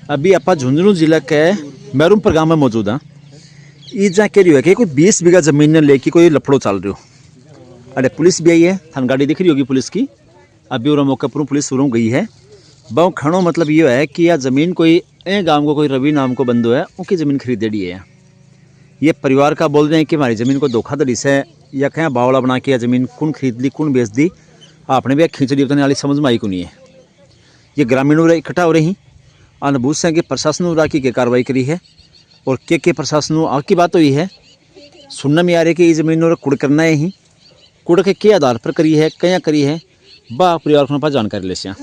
अभी आप झुंझुनू जिला के मैरूमपुर गांव में मौजूद हाँ। ये जहाँ कह रही है कि कोई 20 बीघा जमीन ने लेके कोई लफड़ो चल रही हो। अरे पुलिस भी आई है, थान गाड़ी दिख रही होगी पुलिस की। अभी और मौके पर पुलिस उरों गई है। बहु खड़ो मतलब ये है कि यह ज़मीन कोई गांव को कोई रवि नाम को बंदो है, उनकी ज़मीन खरीदेड़ी है। ये परिवार का बोल रहे हैं कि हमारी ज़मीन को धोखाधड़ी से या कहीं बावला बना के या ज़मीन कौन खरीद ली कौन बेच दी, आपने भी खींच ली उतने वाली समझ में आई को नहीं है। ये ग्रामीणों इकट्ठा हो रही अनुभूत से कि प्रशासन राखी की कार्रवाई करी है और के प्रशासन आग की बात हुई है। सुनने में आ रही है कि ये ज़मीन और कुड़ करना है ही कुड़ के आधार पर करी है क्या करी है बा परिवार को पास जानकारी ले से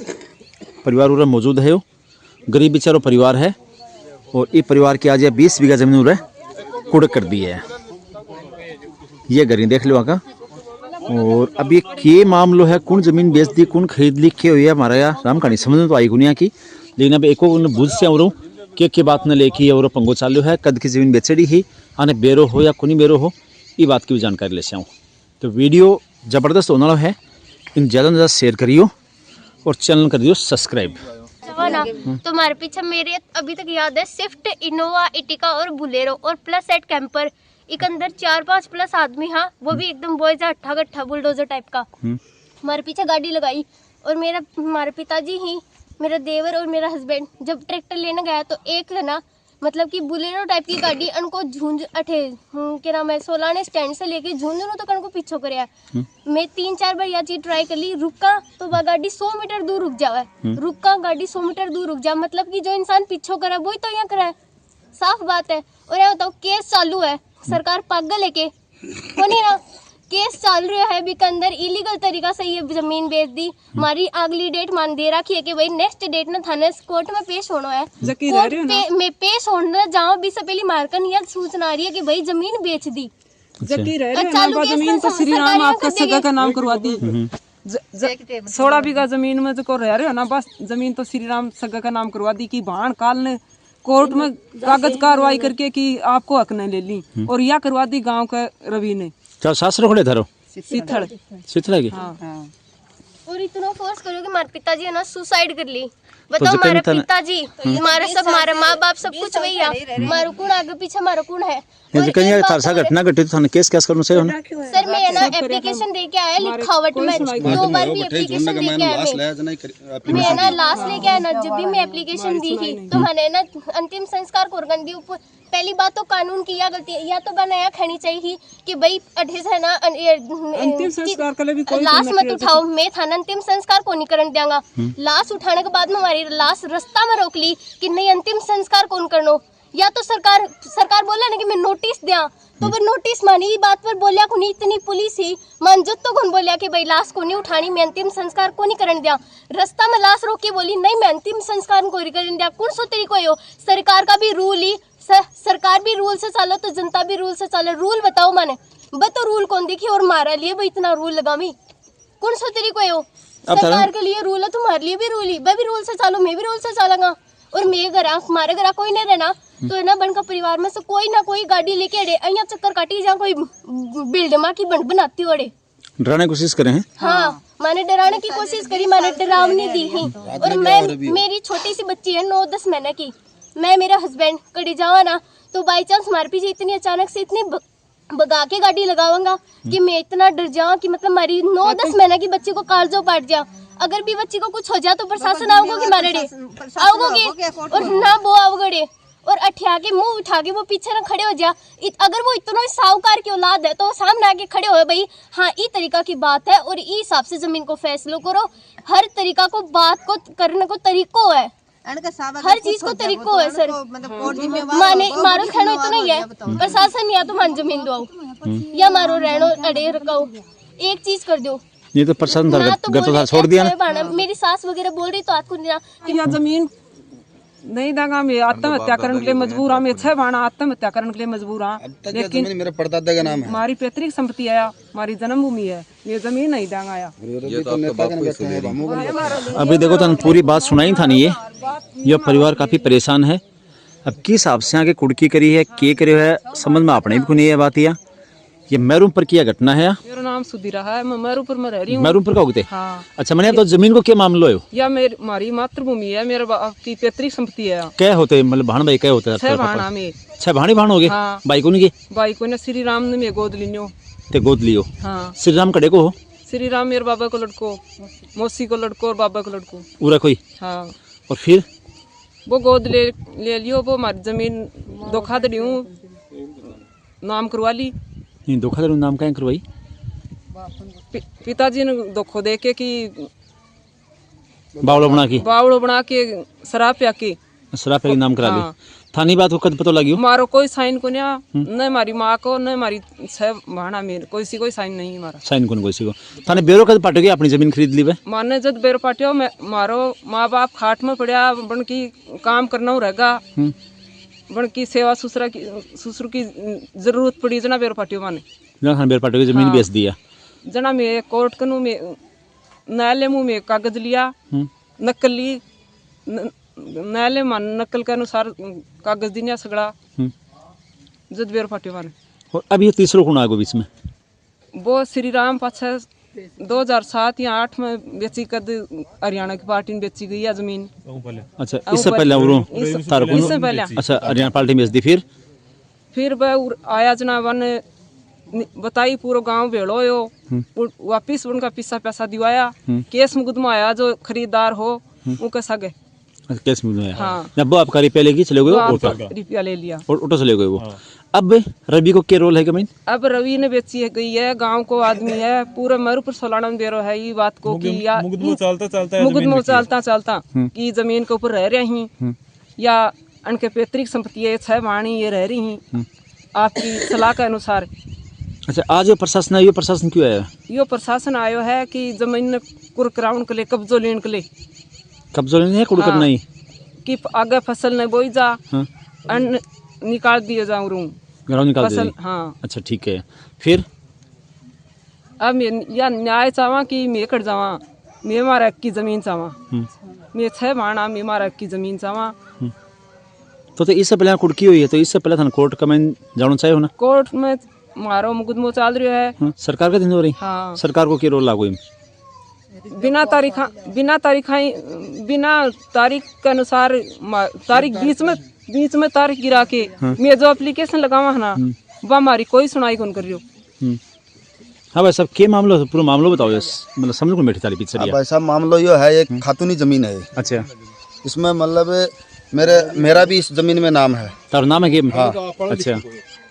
परिवार उरा मौजूद है। वो गरीब बेचारो परिवार है और ये परिवार की आज 20 बीघा ज़मीन उरा कुड़ कर दी है। ये गरी देख लो आका। और अब ये के मामलो है कौन ज़मीन बेच दी कौन खरीद ली के हुई है हमारा यहाँ राम कहानी समझ में तो आई गुनिया की। लेकिन अब एको बुझ से और के बात न लेके और पंगो चालू है कद की ज़मीन बेचड़ी ही आने बेरो हो या कोनी बेरो हो ये बात की भी जानकारी ले से आऊँ। तो वीडियो ज़बरदस्त होने वाला है, इन ज़्यादा से ज़्यादा शेयर करियो और चैनल कर दियो सब्सक्राइब। तो हमारे पीछे मेरे अभी तक याद है स्विफ्ट, इनोवा, इटिका और बुलेरो और प्लस एट कैंपर। एक अंदर 4-5 प्लस आदमी हाँ, वो भी एकदम बॉयज अट्ठा गट्ठा बुलडोजर टाइप का हमारे पीछे गाड़ी लगाई। और हमारे पिताजी ही मेरा देवर और मेरा हस्बैंड जब ट्रैक्टर लेने गया तो एक है ना मतलब कि बुलेरो टाइप की गाड़ी उनको झुंझ अठे क्या नाम है सोलाने स्टैंड से लेके झुंझुनू तक उनको पीछे कराया। मैं 3-4 बार यह चीज ट्राई कर ली, रुका तो वह गाड़ी 100 मीटर दूर रुक जावे, रुका गाड़ी 100 मीटर दूर रुक जा, मतलब कि जो इंसान पीछे करा वही तो यहाँ करा है, साफ बात है। और यह बताओ केस चालू है, सरकार पागल है के नहीं ना, केस चल रहा है भी के अंदर इलीगल तरीका से ये जमीन बेच दी। हमारी अगली डेट मान दे रखी है कि भाई नेक्स्ट डेट ना थाने कोर्ट में पेश होना है। कोर्ट में पेश होना जाओ भी से पहली मारकन यह सूचना आ रही है कि भाई जमीन बेच दी। जमीन तो श्री राम आपका सगा का नाम करवा दी। 16 बीघा जमीन में जो रह रहे हो ना, बस जमीन तो श्री राम सगा का नाम करवा दी कि भाण काल ने कोर्ट में कागज कार्रवाई करके कि आपको हक ने ले ली और यह करवा दी गांव के रवि ने। चल सासरो खड़े धरो सीथड़ की हाँ। और इतना फोर्स करो कि हमारे पिताजी है ना सुसाइड कर ली। बताओ हमारे पिताजी हमारा सब हमारे माँ बाप सब कुछ वही है, हमारे कौन आगे पीछे हमारा कौन है। घटना घटी तो केस कैसे करना चाहिए सर मैं ना एप्लीकेशन दे के आया लिखावट में 2 बार भी एप्लीकेशन दे के आया मैं ना लास्ट लेके आया ना, जब भी मैं एप्लीकेशन दी थी तो मैंने ना अंतिम संस्कार को दी। पहली बात तो कानून की यह गलती या तो बनाया खैनी चाहिए कि भाई अढ़े से ना अंतिम संस्कार के लिए भी कोई लाश मत उठाओ, मैं थाना अंतिम संस्कार को नहीं करने देंगा। लाश उठाने के बाद में हमारी लाश रास्ता में रोक ली कि नहीं अंतिम संस्कार कौन करनो। या तो सरकार बोला ना कि मैं नोटिस दिया तो फिर नोटिस मानी बात पर बोलिया को नहीं, इतनी पुलिस ही मंजूत तो कौन बोलिया कि भाई लाश को नहीं उठानी, मैं अंतिम संस्कार को नहीं करने दिया। रास्ता में लाश रोक के बोली नहीं मैं अंतिम संस्कार को नहीं करने दिया। कौन सो तरीको हो, सरकार का भी रूल ही सरकार भी रूल से चलो तो जनता भी रूल से चलो। रूल बताओ माने बताओ रूल कौन देखी और मारा लिए भाई इतना रूल लगा मी कौन सो तरीको हो। सरकार के लिए रूल है तुम्हारे लिए भी रूल ही, मैं भी रूल से चलो मैं भी रूल से चलूंगा। और मेरे घर हमारे घर कोई नहीं रहना तो है ना बनका परिवार में से कोई ना कोई गाड़ी लेके अड़े अहिया चक्कर काटी जा कोई बिल्डमा की बनाती अड़े डराने की कोशिश करें। हाँ मैंने डराने की कोशिश करी, मैंने डरावनी दी ही। और मैं मेरी छोटी सी बच्ची है 9-10 महीने की, मैं मेरा हस्बैंड कड़ी जावा ना तो बाई चांस हमारे पीछे इतनी अचानक से इतनी भगा के गाड़ी लगाऊंगा कि मैं इतना डर जाऊँ कि मतलब हमारी 9-10 महीने की बच्ची को कालजो पाट जा। अगर भी बच्ची को कुछ हो जाए तो प्रशासन आओगे मारे आओगे और ना वो आओगे और अठिया के मुंह उठा के वो पीछे ना खड़े हो जा। अगर वो इतना साहूकार की औलाद है तो वो सामने आके खड़े हो भाई हाँ ये तरीका की बात है और इस हिसाब से जमीन को फैसलो करो। हर तरीका को बात को करने को तरीको है, हर चीज को तरीको है सर। माने मारो खानो तो नहीं है प्रशासन या तो मान जमीन दो या मारो रहनो अड़े रखाओ, एक चीज कर दो। ये तो प्रशासन तो छोड़ दिया ना। मेरी सास वगैरह बोल रही तो आपको नहीं जमीन नहीं देगा, मैं आत्महत्या करने के लिए मजबूर हूँ। मैं 6 बार आत्महत्या करने के लिए मजबूर हूँ, लेकिन मेरे परदादा का नाम है, हमारी पैतृक संपत्ति है, हमारी जन्मभूमि है, ये जमीन नहीं देगा। अभी देखो तो पूरी बात सुनाई था नहीं, ये परिवार काफी परेशान है। अब किस हिसाब से आगे कुड़की करी है के करे है समझ में अपने भी को नहीं है बात। ये मैरूमपुर की यह घटना है। मेरा नाम सुधीरा है, मैं मैरूपुर में रह रही हूँ। मैरूमपुर का होते? हाँ। अच्छा, मैंने तो जमीन को क्या मामलो है? या हमारी मातृभूमि है, मेरे बाप की पैतृक संपत्ति है। क्या होते मतलब भाण भाई क्या होता है? 6 भाण में। 6 भाणी भाण हो गए? हाँ। भाई को नहीं के? भाई को ने श्री राम ने मैं गोद लियो। ते गोद लियो? हाँ। श्री राम कड़े को हो? श्री राम मेरे बाबा को लड़को, मौसी को लड़को और बाबा को लड़को। पूरा कोई? हाँ। और फिर वो गोद ले लियो, वो हमारी जमीन धोखाधड़ी नाम करवा ली। नहीं, धोखाधड़ी नाम क्या करवाई? पिताजी ने धोखो दे के कि बावड़ो बना के शराब पिया के शराब पे नाम करा ली। हाँ। थानी बात को कद पता लगी? मारो कोई साइन को नहीं, न हमारी माँ को न हमारी 6 भाणा में कोई साइन नहीं हमारा। साइन को कोई को थाने बेरो कद पाटोगे अपनी जमीन खरीद ली वे? माने जब बेरो पाटियो मारो माँ बाप खाट में पड़ा, बन की काम करना रहेगा, बन की सेवा ससुर की जरूरत पड़ी जना बेरो पाटियो माने जना बेरो पाटियो जमीन बेच दिया। जना में कोर्ट कनु में न्यायालय मुँह में कागज लिया, नकल ली, न्यायालय मान नकल के अनुसार कागज दिया सगड़ा जद बेरो पाटियो माने। और अब ये तीसरो कौन आगो बीच में? वो श्री राम पाछे 2007 या 8 में बेची कद हरियाणा की पार्टी में बेची गई है जमीन। अच्छा, इससे पहले इससे पहले अच्छा हरियाणा पार्टी में बेच दी। फिर वह आया जना वन बताई पूरा गांव भेड़ो यो, वापिस उनका पिस्सा पैसा दिवाया, केस मुकदमा आया जो खरीदार हो उनके सगे केस में। हाँ। जब वो आपका रुपया लेगी चले गए, रुपया ले लिया और ऑटो चले गए वो। अब रवि को क्या रोल है कमीन? अब रवि ने बेची है गई है, गांव को आदमी है, पूरे मैरूपुर सोलाना में बेरो है ये बात को कि या मुकदमा चलता कि जमीन के ऊपर रह रहे ही या उनके पैतृक संपत्ति है 6 भाणी ये रह रही हैं आपकी सलाह के अनुसार। अच्छा, आज ये प्रशासन आयो, प्रशासन क्यों आया? यो प्रशासन आयो है कि जमीन कुरकराउन के लिए कब्जो लेने के लिए। कब्जो लेने है कुड़कर नहीं कि आगे फसल नहीं बोई जा, अन्न निकाल दिए जाऊं रू घरों निकाल दे। हाँ। अच्छा ठीक है। फिर अब या न्याय चाहवा कि मैं कट जावा, मैं मारा की जमीन चाहवा, मैं 6 भाणा मैं मारा की जमीन चाहवा। तो इससे पहले कुड़की हुई है, तो इससे पहले थाने कोर्ट का मैं जाना चाहिए ना? कोर्ट में मारो मुकदमो चल रही है। सरकार का दिन हो रही। हाँ। सरकार को क्या रोल लागू? बिना तारीख के अनुसार तारीख बीच में तारीख गिरा के मैं जो एप्लीकेशन लगावा है ना वह हमारी कोई सुनाई कौन कर रही हो। हाँ भाई साहब, क्या मामला है? पूरा मामला बताओ, मतलब समझ को बैठी तारी पीछे। भाई साहब मामला ये है, एक खातूनी जमीन है। अच्छा, इसमें मतलब मेरा भी इस जमीन में नाम है। तार नाम है कि? हाँ। अच्छा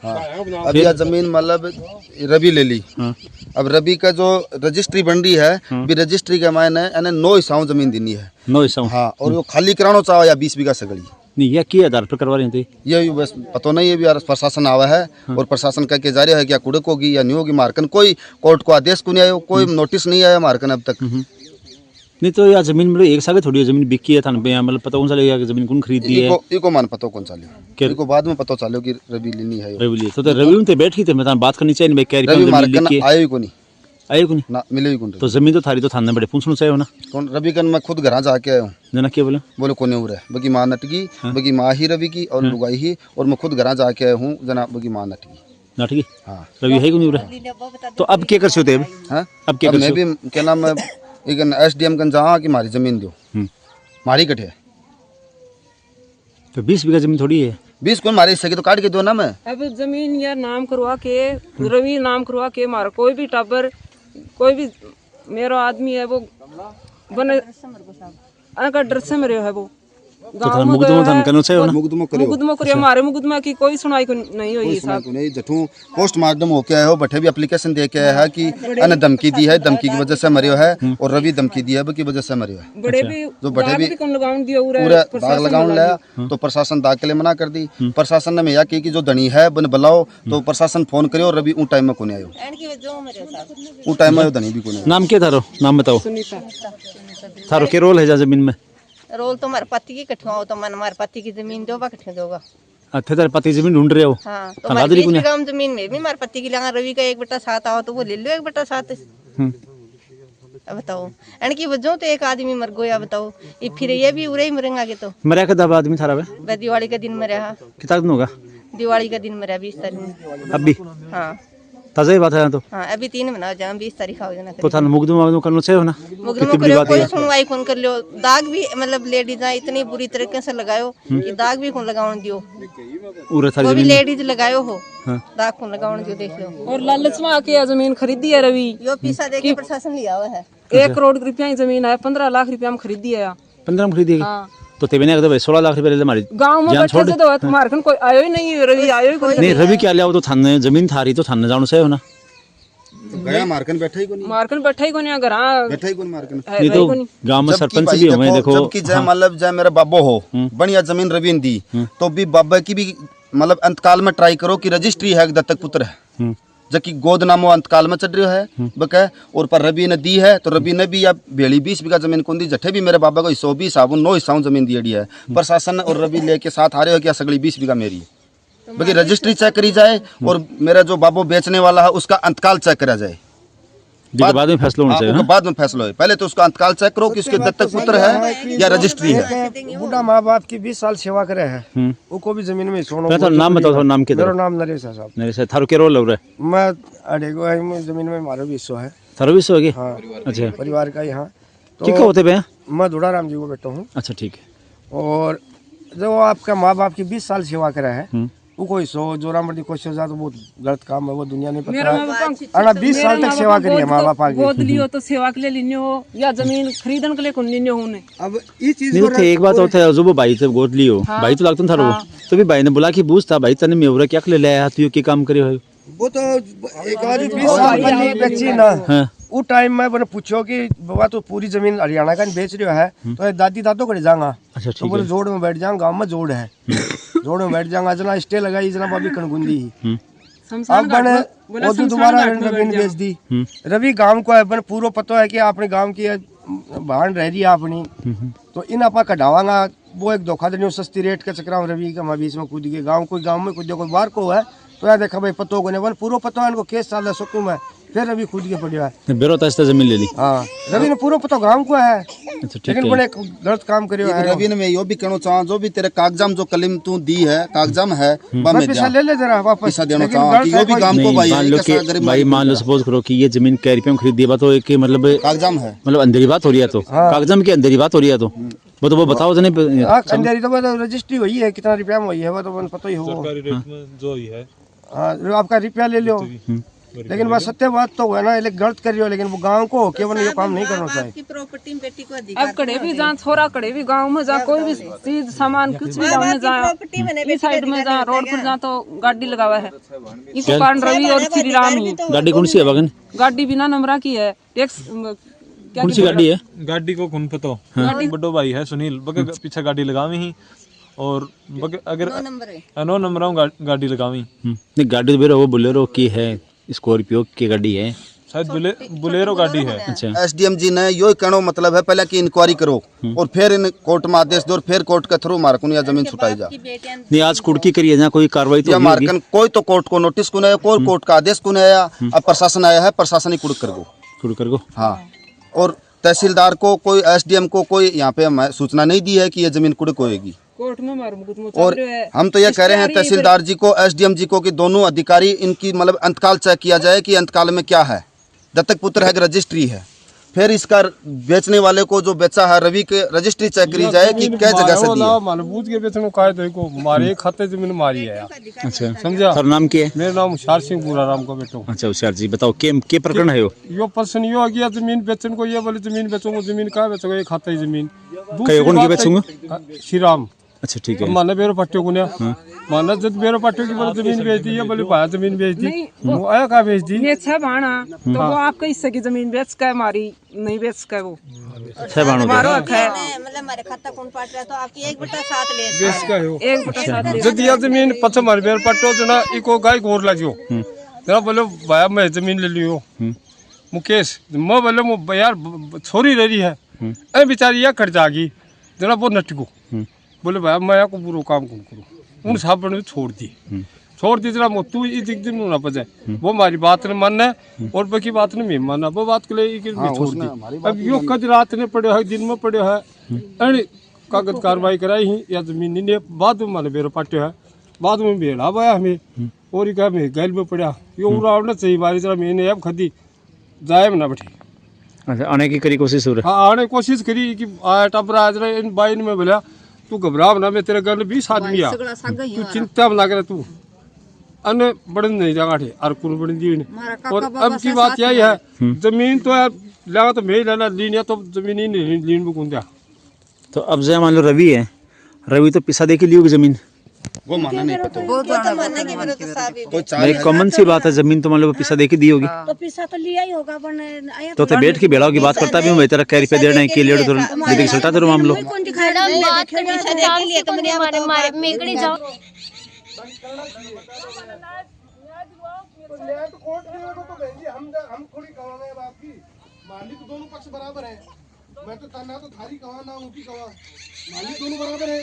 हाँ। अब यह जमीन मतलब रवि ले ली। अब रवि का जो रजिस्ट्री बन रही है, भी रजिस्ट्री के मायने 9 हिस्साओं जमीन देनी है। 9 हिस्साओं? हाँ। और वो खाली कराना चाहो या 20 बीघा सगड़ी नहीं, यह किया आधार पर करवा रहे थे? ये भी बस पता नहीं है, भी यार प्रशासन आवा है और प्रशासन कह के जा रहा है कि कुड़क होगी या नहीं होगी। मार्कन कोई कोर्ट को आदेश को नहीं आया, कोई नोटिस नहीं आया मार्कन अब तक। नहीं तो यार जमीन मतलब एक साल थोड़ी जमीन बिकी है था, मतलब पता कौन सा लगेगा कि जमीन कौन खरीदी है? इको मान पता कौन सा लियो, इको बाद में पता चलो कि रवि लेनी है। रवि ली तो रवि में बैठ की थे, मैं बात करनी चाहिए। मैं कह रवि मार्कन आयो को नहीं, आयो को नहीं ना मिले को। तो जमीन तो थारी तो थाने बड़े पूछना चाहिए ना। कौन रवि कन मैं खुद घर जाके आया हूँ। जना क्या बोले कोने हो रहा है बगी माँ नटकी, बगी माँ ही रवि की और लुगाई ही, और मैं खुद घर जाके आया हूँ जना बगी माँ नटकी। नाटकी? हाँ। रवि है क्यों नहीं? तो अब क्या कर सकते हैं? अब क्या कर मैं भी क्या नाम है एक SDM कन जहाँ की मारी जमीन दो, मारी कटे। तो 20 बीघा जमीन थोड़ी है। 20 कौन मारी सके तो काट के दो ना। मैं अब जमीन या नाम करवा के रवि नाम करवा के मारो, कोई भी टाबर कोई भी मेरा आदमी है वो बने अनका ड्रेस में रहे है वो गांव में मुकदमा करे मारे मुकदमा की कोई सुनाई को नहीं हुई साहब। नहीं जठू पोस्टमार्टम होके आए हो, बठे भी एप्लीकेशन दे के आया है कि अन धमकी दी है, धमकी की वजह से मरियो है, और रवि धमकी दी है की वजह से मरियो है। बड़े भी जो बठे भी पूरा दाग लगाउन लाया, तो प्रशासन दाग के लिए मना कर दी। प्रशासन ने यह की कि जो धनी है बन बुलाओ, तो प्रशासन फोन करे और रवि उन टाइम में कोने आयो, उन टाइम में धनी भी कोने। नाम क्या थारो? नाम बताओ। थारो क्या रोल है जमीन में? रोल तो हमारे पति की कठुआ हो, तो मन हमारे पति की जमीन दो कठुआ दोगा। अच्छा, तेरे पति जमीन ढूंढ रहे हो? हाँ, तो हमारे 20 बीघा जमीन में भी हमारे पति की लगा। रवि का 1/7 आओ तो वो ले लो 1/7। अब बताओ इनकी वजह तो एक आदमी मर गया। बताओ ये फिर ये भी उरे ही मरेंगे के। तो मरा का दबा आदमी थारा वे दिवाली का दिन मरा। कितना दिन होगा? दिवाली का दिन मरा 20 तारीख। अब भी? हाँ। ताज़ा ही बात है तो हाँ अभी 3 महीना हो जाए 20 तारीख हो जाना तो थाने मुकदमा करना चाहिए ना मुकदमा करो कोई सुनवाई कौन कर लो दाग भी मतलब लेडीज इतनी बुरी तरीके से लगायो कि दाग भी कौन लगावन दियो उरे थारी वो भी जमीन लेडीज लगायो हो हाँ। दाग कौन लगावन दियो देख लो और लालच में आके यह जमीन खरीदी है रवि। यो पैसा दे के प्रशासन लिया हुआ है 1 करोड़ रुपया की जमीन है, 15 लाख रुपया में खरीदी है। 15 में खरीदी हाँ। तो तेरे ने भाई 16 लाख रुपए ले हमारी गांव में बैठे से तो तुम्हारे खन कोई आयो ही नहीं, रवि आयो ही कोई नहीं रवि क्या लिया वो तो थाने जमीन थारी तो थाने जानो चाहिए ना गया मारकन बैठा ही को नहीं मारकन बैठा ही को नहीं घर बैठा ही को नहीं मारकन नहीं तो गांव में सरपंच भी हुए देखो जबकि जय मतलब जय मेरा बाबो हो बढ़िया जमीन रवि ने दी तो भी बाबा की भी मतलब अंतकाल में ट्राई करो कि रजिस्ट्री है दत्तक पुत्र है जबकि गोद नामो अंतकाल में चल रहा है बकै और पर रवि ने दी है तो रवि ने भी या भेड़ी 20 बीघा जमीन कौन दी जठे भी मेरे बाबा को हिस्सों भी साबुन 9 हिस्सा जमीन दी है प्रशासन और रवि लेके साथ आ रहे हो कि सगली 20 बीघा मेरी है बाकी रजिस्ट्री चेक करी जाए और मेरा जो बाबो बेचने वाला है उसका अंतकाल चेक करा जाए बाद में फैसला होना चाहिए बाद में फैसला हो पहले तो उसका अंतकाल चेक करो कि उसके दत्तक पुत्र है या रजिस्ट्री है बूढ़ा माँ बाप की 20 साल सेवा करे है उनको भी जमीन में सोना तो नाम बताओ थोड़ा नाम मेरा नाम नरेश है साहब मेरे से थारो के रोल लग रहा है मैं अडेगो है मैं जमीन में हमारा भी हिस्सा है थारो भी सो गए हाँ अच्छा परिवार का यहाँ क्या होते भैया मैं धुड़ाराम जी को बेटा हूँ अच्छा ठीक है और जो आपका माँ बाप की 20 साल सेवा करा है वो कोई सो जोरा मर्दी कोशिश हो जाए तो बहुत गलत काम है वो दुनिया नहीं पता है 20 साल तक सेवा करी है माँ बाप आगे गोद लियो तो सेवा के लिए लेने हो या जमीन खरीदन के लिए कौन लेने हो उन्हें। अब ये चीज नहीं तो एक बात होता है जो वो भाई से गोद लियो भाई तो लगता था वो तो भी भाई ने बोला कि पूछता भाई तने मेवरा क्या ले लाया तू क्या काम करे हो वो तो एक आदमी 20 साल पहले बेची ना हां वो टाइम में मैंने पूछो कि बाबा तो पूरी जमीन हरियाणा का बेच रहा है तो दादी दादो करे जाऊंगा अच्छा तो बोले जोड़ में बैठ जाऊंगा गांव में जोड़ है जोड़ में बैठ जाऊंगा जना स्टे लगाई जना बाबी कणगुंदी अब मैंने वो तो दोबारा रवि ने बेच दी रवि गांव को है पूरा पता है कि अपने गांव की भान रह रही है अपनी तो इन आपा कढ़ावांगा वो एक धोखाधड़ी सस्ती रेट के चक्कर रवि का बीच में कूद गए गाँव कोई गाँव में कूद कोई बाहर को है तो यार देखा भाई पतो को नहीं पूरा पता है इनको केस साल सुकूं में फिर रवि खुद के पड़ा है बेरोता जमीन ले ली हाँ रवि ने पूरा पता गांव को है अच्छा ठीक लेकिन बड़े गलत काम करियो है रवि ने मैं यो भी कहना चाहूँ जो भी तेरे कागजाम जो कलिम तू दी है कागजाम है पैसा ले ले जरा वापस पैसा देना चाहूँ कि यो भी काम को भाई मान लो कि भाई मान लो सपोज करो कि ये जमीन कै रुपये में खरीद दिया तो एक मतलब कागजाम है मतलब अंधेरी बात हो रही है तो कागजाम की अंधेरी बात हो रही है तो वो बताओ तो नहीं अंधेरी तो रजिस्ट्री हुई है कितना रुपया में हुई है वो तो पता ही हो जो ही है आपका रुपया ले लो लेकिन वह सत्य बात तो है ना गलत कर रही हो लेकिन वो गांव को केवल ये काम नहीं करना चाहिए प्रॉपर्टी में बेटी को अधिकार अब कड़े भी जहाँ छोरा कड़े भी गांव में जहाँ कोई भी चीज सामान कुछ भी गाँव में जहाँ इस साइड में जहाँ रोड पर जहाँ तो गाड़ी लगावा है इस कारण रवि और श्री राम ही गाड़ी कौन सी है बगन गाड़ी बिना नंबरा की है टैक्स कौन सी गाड़ी है गाड़ी को कौन पतो बड़ो भाई है सुनील बगे पीछे गाड़ी लगावी ही और बगे अगर 9 नंबर गाड़ी लगावी नहीं गाड़ी तो बेरो वो बोलेरो की है स्कॉर्पियो की गाड़ी है शायद बुलेरो गाड़ी है अच्छा एसडीएम जी ने यो कहना मतलब है पहले की इंक्वायरी करो और फिर इन कोर्ट में आदेश दो और फिर कोर्ट के थ्रू मारकन या जमीन छुटाई जा नहीं आज कुड़की करिए जहाँ कोई कार्रवाई तो या मारकन कोई तो कोर्ट को नोटिस को आया कोई कोर्ट का आदेश को आया अब प्रशासन आया है प्रशासन ही कुड़ कर गो शुरू कर गो हाँ और तहसीलदार को कोई एसडीएम को कोई यहाँ पे सूचना नहीं दी है कि ये जमीन कुड़ होएगी कोर्ट में मार मुकदमा और हम तो ये कह रहे हैं तहसीलदार जी को एसडीएम जी को कि दोनों अधिकारी इनकी मतलब अंतकाल चेक किया जाए कि अंतकाल में क्या है दत्तक पुत्र है कि रजिस्ट्री है फिर इसका बेचने वाले को जो बेचा है रवि के रजिस्ट्री चेक करी जाए कि क्या जगह से दिया मालूम के बेचने का है को मारे खाते जमीन मारी है अच्छा समझा सर नाम क्या है मेरा नाम हुशार सिंह बुराराम का बेटा अच्छा होशियार जी बताओ के प्रकरण है यो पर्सन यो आ गया जमीन बेचने को ये बोले जमीन बेचूंगा जमीन कहाँ बेचूंगा ये खाता ही जमीन कौन की बेचूंगा श्री राम अच्छा ठीक है माना बेरो पट्टियों को ना माना जब बेरो पट्टियों की बोले जमीन बेच दी है बोले भाया जमीन बेच दी वो आया कहाँ बेच दी ये 6 भाना तो वो आपके हिस्से की जमीन बेच के मारी नहीं बेच के वो 6 बाणों मारो हक है मतलब हमारे खाता कौन पाट रहा तो आपकी 1/7 ले बेच का हो 1/7 जब दिया जमीन पछ मार बेरो पट्टो जना इको गाय गोर लाजियो जना बोले भाया मैं जमीन ले लियो मुकेश मैं बोले मो यार छोरी रह रही है ए बेचारी या कट जागी जना वो नटको बोले भाई मैं को पूरा काम कौन करूँ उन साहब ने छोड़ दी जरा तू एक दिन ना पजे वो हमारी बात ने मानना और बाकी बात ने मैं माना वो बात के लिए छोड़ दी अब यो कद रात ने पड़े है दिन में पड़े है अरे कागज कार्रवाई कराई ही या जमीन ने बाद में माने बेरो पाटे है बाद में बेड़ा आया हमें और ये क्या मैं गैल में पड़ा ये उड़ा ना चाहिए बारी तरह मैंने अब खदी जाए ना बैठी। अच्छा आने की करी कोशिश हो रही हाँ आने कोशिश करी कि आया टपरा आज इन बाइन में बोला तू घबरा ना, मैं तेरे घर 20 आदमी आ, तू चिंता ना करे तू अन्य बढ़न नहीं जागा थे और कुल बढ़न दी नहीं। और अब की बात यही है जमीन तो यार लगा तो मैं ही लेना लीन या तो जमीन ही नहीं लीन में कौन। तो अब जो मान लो रवि है, रवि तो पिसा दे के लिए होगी जमीन, वो मानना नहीं पता वो तो मानने की मेरे तो साहब ही कोई चाल भाई कॉमन सी बात है, जमीन तो मान लो पिसा दे के दी होगी तो पैसा तो लिया ही होगा पर आया तो बैठ के बेड़ाओ की बात करता भी हूँ भाई तेरा क्या रुपया देना है कि लेड़ तो दीदी सल्टा दो मामलो कौन दिखाया मैडम बात करनी से काम से तो मुझे मारे मारे मेकड़ी जाओ। हम थोड़ी कहेंगे बात की, मालिक दोनों पक्ष बराबर है, मैं तो ना तो थारी कहा ना उनकी कहा, मालिक दोनों बराबर है।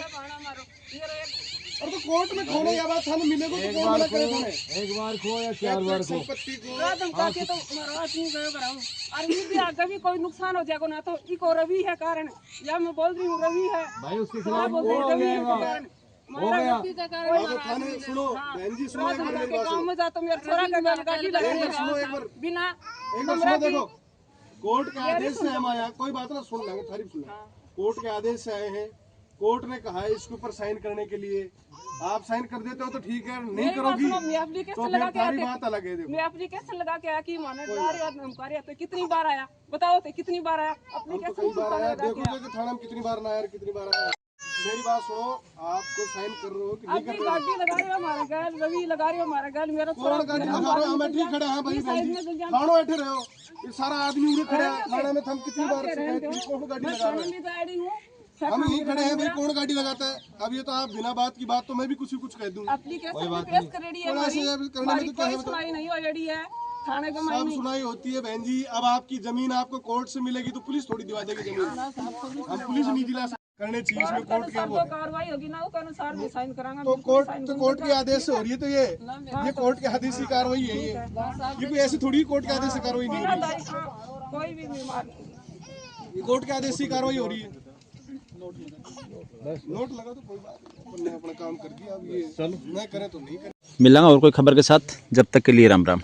और तो कोर्ट में खोने या बात थाने मिलेगा तो कौन मना करे थाने? एक बार खो या 4 बार खो संपत्ति को ताकि तो महाराज नहीं गए कराऊं और ये भी आगे भी कोई नुकसान हो जाएगा ना तो इको रवि है कारण, या मैं बोल रही हूँ रवि है भाई उसके खिलाफ हो गया हो गया। थाने सुनो बहन जी, सुनो एक बार मेरी बात गांव में जा तो मेरे छोरा का गाड़ी लगा बिना एक बार सुनो, देखो कोर्ट के आदेश से हम आया, कोई बात ना सुन लेंगे, तारीफ सुन लेंगे। कोर्ट के आदेश से आए हैं, कोर्ट ने कहा है इसके ऊपर साइन करने के लिए, आप साइन कर देते हो तो ठीक है, नहीं करोगी तो फिर सारी बात अलग है। देखो मैं एप्लीकेशन लगा के आया कि माने तो कितनी बार आया बताओ तो कितनी बार आया एप्लीकेशन कई बार आया, देखोगे कि थाना में कितनी बार ना आया, कितनी बार आया। मेरी बात सुनो, आपको साइन कर रहे हो कि नहीं कर रहे हो? गाड़ी लगा रहे हो हमारे गाल रवि लगा रहे हो हमारे गाल मेरा कौन गाड़ी लगा रहे हो? हम ठीक खड़े हैं भाई, बहन जी थानो बैठे रहे हो, ये सारा आदमी उड़े खड़े हैं थाने में, हम कितनी बार शिकायत की, कौन गाड़ी लगा रहे हैं? हम यहीं खड़े हैं भाई, कौन गाड़ी लगाता है? अब ये तो आप बिना बात की बात तो मैं भी कुछ कह दूं, सब सुनाई होती है बहन जी। अब आपकी जमीन आपको कोर्ट से मिलेगी तो पुलिस थोड़ी दिवा देगी जमीन, हम पुलिस नहीं दिला करने चाहिए इसमें कोर्ट क्या वो कार्रवाई होगी ना उसके अनुसार भी साइन करांगा तो कोर्ट के आदेश से हो रही है, तो ये कोर्ट के आदेश की कार्रवाई है, ये कोई ऐसी थोड़ी कोर्ट के आदेश से कार्रवाई नहीं हो रही है, कोई भी बीमार नहीं ये कोर्ट के आदेश से कार्रवाई हो रही है। नोट लगा तो कोई बात नहीं, अपना काम कर दिया, अब ये चलो नहीं करे तो नहीं करे। मिलांगा और कोई खबर के साथ, जब तक के लिए राम राम।